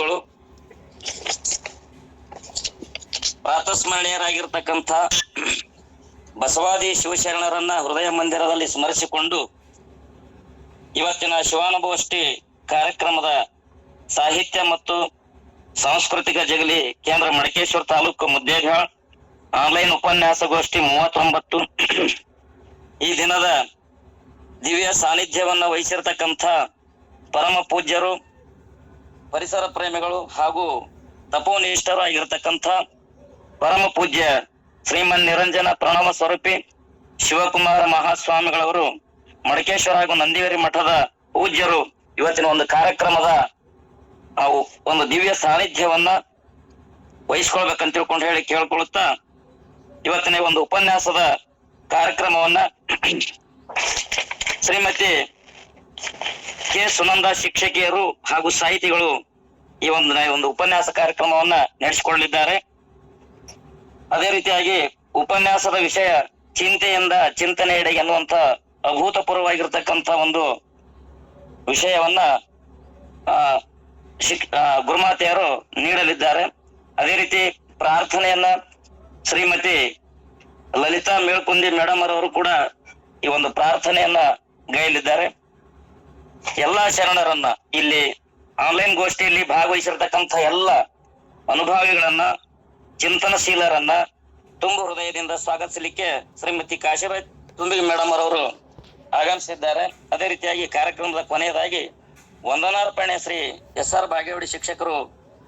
ಗಳು ಪ್ರಾತಸ್ಮರಣೀಯರಾಗಿರ್ತಕ್ಕಂಥ ಬಸವಾದಿ ಶಿವಶರಣರನ್ನ ಹೃದಯ ಮಂದಿರದಲ್ಲಿ ಸ್ಮರಿಸಿಕೊಂಡು ಇವತ್ತಿನ ಶಿವಾನುಭವಷ್ಟಿ ಕಾರ್ಯಕ್ರಮದ ಸಾಹಿತ್ಯ ಮತ್ತು ಸಾಂಸ್ಕೃತಿಕ ಜಗಲಿ ಕೇಂದ್ರ ಮಡಕೇಶ್ವರ ತಾಲೂಕು ಮುದ್ದೇಬಿಹಾಳ್ ಆನ್ಲೈನ್ ಉಪನ್ಯಾಸಗೋಷ್ಠಿ 39 ಈ ದಿನದ ದಿವ್ಯ ಸಾನ್ನಿಧ್ಯವನ್ನ ವಹಿಸಿರ್ತಕ್ಕಂಥ ಪರಮ ಪೂಜ್ಯರು, ಪರಿಸರ ಪ್ರೇಮಿಗಳು ಹಾಗೂ ತಪೋನಿಷ್ಠರು ಆಗಿರತಕ್ಕಂಥ ಪರಮ ಪೂಜ್ಯ ಶ್ರೀಮನ್ ನಿರಂಜನ ಪ್ರಣವ ಸ್ವರೂಪಿ ಶಿವಕುಮಾರ ಮಹಾಸ್ವಾಮಿಗಳವರು ಮಡಕೇಶ್ವರ ಹಾಗೂ ನಂದಿವೇರಿ ಮಠದ ಪೂಜ್ಯರು ಇವತ್ತಿನ ಒಂದು ಕಾರ್ಯಕ್ರಮದ ಒಂದು ದಿವ್ಯ ಸಾನ್ನಿಧ್ಯವನ್ನ ವಹಿಸ್ಕೊಳ್ಬೇಕಂತ ತಿಳ್ಕೊಂಡು ಹೇಳಿ ಕೇಳ್ಕೊಳುತ್ತಾ ಇವತ್ತಿನ ಒಂದು ಉಪನ್ಯಾಸದ ಕಾರ್ಯಕ್ರಮವನ್ನ ಶ್ರೀಮತಿ ಕೆ ಸುನಂದ ಶಿಕ್ಷಕಿಯರು ಹಾಗೂ ಸಾಹಿತಿಗಳು ಈ ಒಂದು ಉಪನ್ಯಾಸ ಕಾರ್ಯಕ್ರಮವನ್ನ ನಡೆಸಿಕೊಳ್ಳಲಿದ್ದಾರೆ. ಅದೇ ರೀತಿಯಾಗಿ ಉಪನ್ಯಾಸದ ವಿಷಯ ಚಿಂತೆಯಿಂದ ಚಿಂತನೆಯೆಡೆಗೆ ಅನ್ನುವಂತ ಅಭೂತಪೂರ್ವವಾಗಿರ್ತಕ್ಕಂಥ ಒಂದು ವಿಷಯವನ್ನ ಗುರುಮಾತೆಯರು ನೀಡಲಿದ್ದಾರೆ. ಅದೇ ರೀತಿ ಪ್ರಾರ್ಥನೆಯನ್ನ ಶ್ರೀಮತಿ ಲಲಿತಾ ಮೇಳ್ಕುಂದಿ ಮೇಡಮ್ ಅವರು ಕೂಡ ಈ ಒಂದು ಪ್ರಾರ್ಥನೆಯನ್ನ ಗೈಯಲಿದ್ದಾರೆ. ಎಲ್ಲಾ ಶರಣರನ್ನ ಇಲ್ಲಿ ಆನ್ಲೈನ್ ಗೋಷ್ಠಿಯಲ್ಲಿ ಭಾಗವಹಿಸಿರ್ತಕ್ಕಂಥ ಎಲ್ಲ ಅನುಭಾವಿಗಳನ್ನ, ಚಿಂತನಶೀಲರನ್ನ ತುಂಬು ಹೃದಯದಿಂದ ಸ್ವಾಗತಿಸಲಿಕ್ಕೆ ಶ್ರೀಮತಿ ಕಾಶಿಬಾಯಿ ತುಂಬಿಗೆ ಮೇಡಮ್ ಅವರು ಆಗಮಿಸಿದ್ದಾರೆ. ಅದೇ ರೀತಿಯಾಗಿ ಕಾರ್ಯಕ್ರಮದ ಕೊನೆಯದಾಗಿ ವಂದನಾರ್ಪಣೆ ಶ್ರೀ SR ಬಾಗೇವಾಡಿ ಶಿಕ್ಷಕರು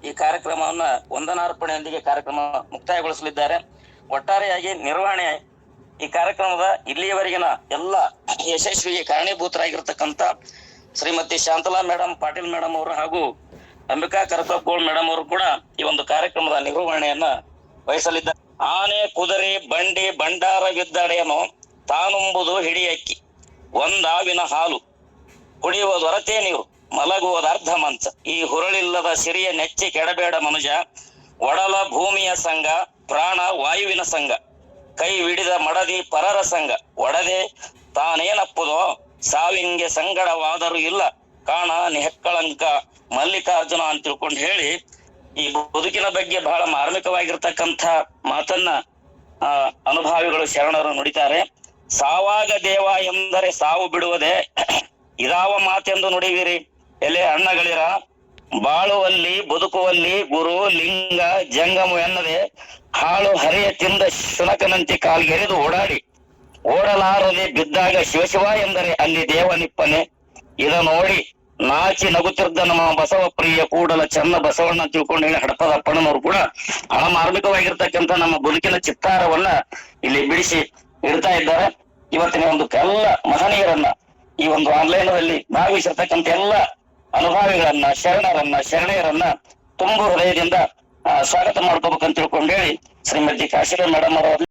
ಈ ಕಾರ್ಯಕ್ರಮವನ್ನ ವಂದನಾರ್ಪಣೆಯೊಂದಿಗೆ ಕಾರ್ಯಕ್ರಮ ಮುಕ್ತಾಯಗೊಳಿಸಲಿದ್ದಾರೆ. ಒಟ್ಟಾರೆಯಾಗಿ ನಿರ್ವಹಣೆ ಈ ಕಾರ್ಯಕ್ರಮದ ಇಲ್ಲಿಯವರೆಗಿನ ಎಲ್ಲ ಯಶಸ್ವಿಗೆ ಕಾರಣೀಭೂತರಾಗಿರ್ತಕ್ಕಂಥ ಶ್ರೀಮತಿ ಶಾಂತಲಾ ಮೇಡಮ್, ಪಾಟೀಲ್ ಮೇಡಮ್ ಅವರು ಹಾಗೂ ಅಂಬಿಕಾ ಕರಕಗೋಳ್ ಮೇಡಮ್ ಅವರು ಕೂಡ ಈ ಒಂದು ಕಾರ್ಯಕ್ರಮದ ನಿರ್ವಹಣೆಯನ್ನ ವಹಿಸಲಿದ್ದಾರೆ. ಆನೆ, ಕುದುರೆ, ಬಂಡಿ, ಭಂಡಾರವಿದ್ದಡೆಯನು ತಾನುಂಬುದು ಹಿಡಿಯಕ್ಕಿ, ಒಂದಾವಿನ ಹಾಲು ಕುಡಿಯುವುದು ಹೊರತೇ ನೀರು, ಮಲಗುವುದು ಅರ್ಧ ಮಂಚ, ಈ ಹುರುಳಿಲ್ಲದ ಸಿರಿಯ ನೆಚ್ಚಿ ಕೆಡಬೇಡ ಮನುಜ, ಒಡಲ ಭೂಮಿಯ ಸಂಘ, ಪ್ರಾಣ ವಾಯುವಿನ ಸಂಘ, ಕೈ ವಿಡಿದ ಮಡದಿ ಪರರ ಸಂಘ, ಒಡದೆ ತಾನೇನಪ್ಪುದೋ ಸಾವಿಂಗೆ ಸಂಗಡವಾದರೂ ಇಲ್ಲ, ಕಾಣ ನಿಹಕ್ಕಳಂಕ ಮಲ್ಲಿಕಾರ್ಜುನ ಅಂತ ತಿಳ್ಕೊಂಡು ಹೇಳಿ ಈ ಬದುಕಿನ ಬಗ್ಗೆ ಬಹಳ ಮಾರ್ಮಿಕವಾಗಿರ್ತಕ್ಕಂಥ ಮಾತನ್ನ ಅನುಭಾವಿಗಳು ಶರಣರು ನುಡಿತಾರೆ. ಸಾವಾಗ ದೇವ ಎಂದರೆ ಸಾವು ಬಿಡುವುದೇ, ಇದಾವ ಮಾತೆಂದು ನುಡಿವಿರಿ ಎಲೆ ಅಣ್ಣಗಳಿರ, ಬಾಳುವಲ್ಲಿ ಬದುಕುವಲ್ಲಿ ಗುರು ಲಿಂಗ ಜಂಗಮು ಎನ್ನದೆ, ಹಾಳು ಹರಿಯ ತಿಂದ ಶುನಕನಂತೆ ಕಾಲ್ಗೆರೆದು ಓಡಾಡಿ ಓಡಲಾರದೆ ಬಿದ್ದಾಗ ಶಿವಶಿವ ಎಂದರೆ ಅಲ್ಲಿ ದೇವನಿಪ್ಪನೆ, ಇದ ನೋಡಿ ನಾಚಿ ನಗುತ್ತಿದ್ದ ನಮ್ಮ ಬಸವ ಪ್ರಿಯ ಕೂಡಲ ಚನ್ನ ಬಸವಣ್ಣ ತಿಳ್ಕೊಂಡು ಹೇಳಿ ಹಡಪದ ಅಪ್ಪಣ್ಣನವರು ಕೂಡ ಬಹಳ ಮಾರ್ಮಿಕವಾಗಿರ್ತಕ್ಕಂಥ ನಮ್ಮ ಬದುಕಿನ ಚಿತ್ತಾರವನ್ನ ಇಲ್ಲಿ ಬಿಡಿಸಿ ಇಡ್ತಾ ಇದ್ದಾರೆ. ಇವತ್ತಿನ ಒಂದು ಎಲ್ಲ ಮಹನೀಯರನ್ನ ಈ ಒಂದು ಆನ್ಲೈನ್ ಅಲ್ಲಿ ಭಾಗವಹಿಸಿರ್ತಕ್ಕಂಥ ಎಲ್ಲ ಅನುಭಾವಿಗಳನ್ನ, ಶರಣರನ್ನ, ಶರಣೆಯರನ್ನ ತುಂಬು ಹೃದಯದಿಂದ ಸ್ವಾಗತ ಮಾಡ್ಕೋಬೇಕಂತ ತಿಳ್ಕೊಂಡು ಹೇಳಿ ಶ್ರೀಮತಿ ಕಾಶಿಬಾಯಿ ಮೇಡಮ್ ಅವರು